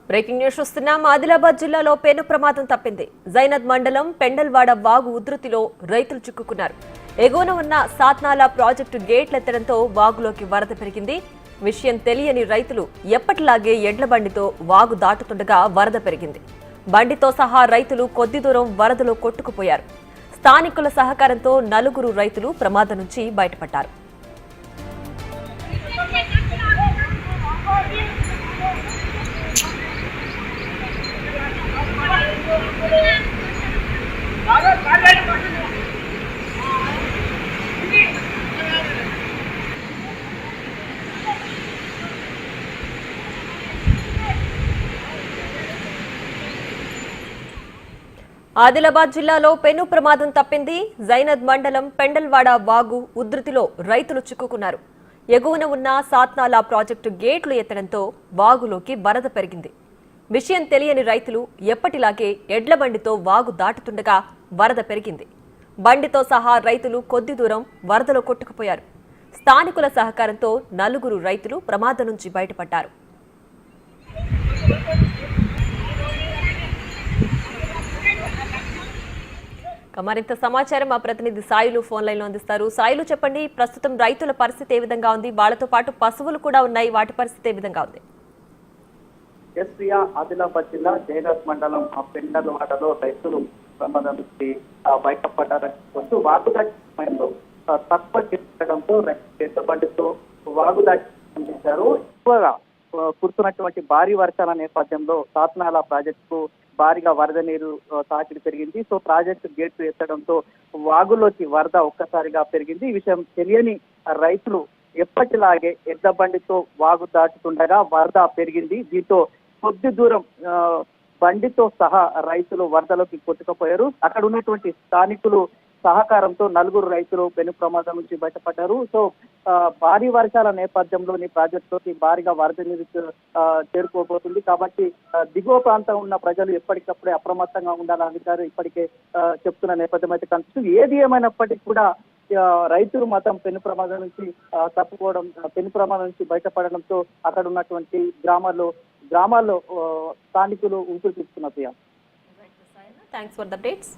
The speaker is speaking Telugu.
బ్రేకింగ్ న్యూస్ చూస్తున్నాం. ఆదిలాబాద్ జిల్లాలో పెను ప్రమాదం తప్పింది. జైనద్ మండలం పెండల్వాడ వాగు ఉధృతిలో రైతులు చిక్కుకున్నారు. ఎగువన ఉన్న సాత్నాల ప్రాజెక్టు గేట్లెత్తడంతో వాగులోకి వరద పెరిగింది. విషయం తెలియని రైతులు ఎప్పటిలాగే ఎడ్ల బండితో వాగు దాటుతుండగా వరద పెరిగింది. బండితో సహా రైతులు కొద్ది దూరం వరదలో కొట్టుకుపోయారు. స్థానికుల సహకారంతో 4 రైతులు ప్రమాదం నుంచి బయటపడ్డారు. ఆదిలాబాద్ జిల్లాలో పెను ప్రమాదం తప్పింది. జైనద్ మండలం పెండల్వాడ వాగు ఉధృతిలో రైతులు చిక్కుకున్నారు. ఎగువన ఉన్న సాత్నాల ప్రాజెక్టు గేట్లు ఎత్తడంతో వాగులోకి వరద పెరిగింది. విషయం తెలియని రైతులు ఎప్పటిలాగే ఎడ్ల బండితో వాగు దాటుతుండగా వరద పెరిగింది. బండితో సహా రైతులు కొద్ది దూరం వరదలో కొట్టుకుపోయారు. స్థానికుల సహకారంతో 4 రైతులు ప్రమాదం నుంచి బయటపడ్డారు. మరింత సమాచారం మా ప్రతినిధి సాయిలు ఫోన్ లైన్ లో అందిస్తారు. సాయిలు, చెప్పండి, ప్రస్తుతం రైతుల పరిస్థితి ఏ విధంగా ఉంది? వాళ్లతో పాటు పశువులు కూడా ఉన్నాయి, వాటి పరిస్థితి ఏ విధంగా ఉంది? ఆదిలాబాద్ జిల్లా జైనద్ మండలం పెండలవాడలో రైతులు ప్రమాదం నుంచి బయటపడ్డారని వాగుదాటిలో తక్కువ చేయడంతో రైతు బండితో వాగుదాటి అందించారు. ఎక్కువగా కురుతున్నటువంటి భారీ వర్షాల నేపథ్యంలో సాత్నాల ప్రాజెక్టుకు భారీగా వరద నీరు తాకిడి పెరిగింది. సో ప్రాజెక్టు గేట్లు ఎత్తడంతో వాగులోకి వరద ఒక్కసారిగా పెరిగింది. ఈ విషయం తెలియని రైతులు ఎప్పటిలాగే ఎడ్ల బండితో వాగు దాటుతుండగా వరద పెరిగింది. దీంతో కొద్ది దూరం బండితో సహా రైతులు వరదలోకి కొట్టుకుపోయారు. అక్కడ ఉన్నటువంటి స్థానికులు సహకారంతో 4 రైతులు పెను ప్రమాదం నుంచి బయటపడ్డారు. సో భారీ వర్షాల నేపథ్యంలోని ప్రాజెక్టులోకి భారీగా వరద నీరు చేరుకోబోతుంది. కాబట్టి దిగువ ప్రాంతం ఉన్న ప్రజలు ఎప్పటికప్పుడే అప్రమత్తంగా ఉండాలని అధికారులు ఇప్పటికే చెప్తున్న నేపథ్యం అయితే కనిపిస్తుంది. ఏది ఏమైనప్పటికీ కూడా రైతులు మాత్రం పెను ప్రమాదం నుంచి తప్పుకోవడం, పెను ప్రమాదం నుంచి బయటపడడంతో అక్కడ ఉన్నటువంటి గ్రామాల్లో స్థానికులు ఊపిరి తీసుకున్నారు. Thanks for the updates.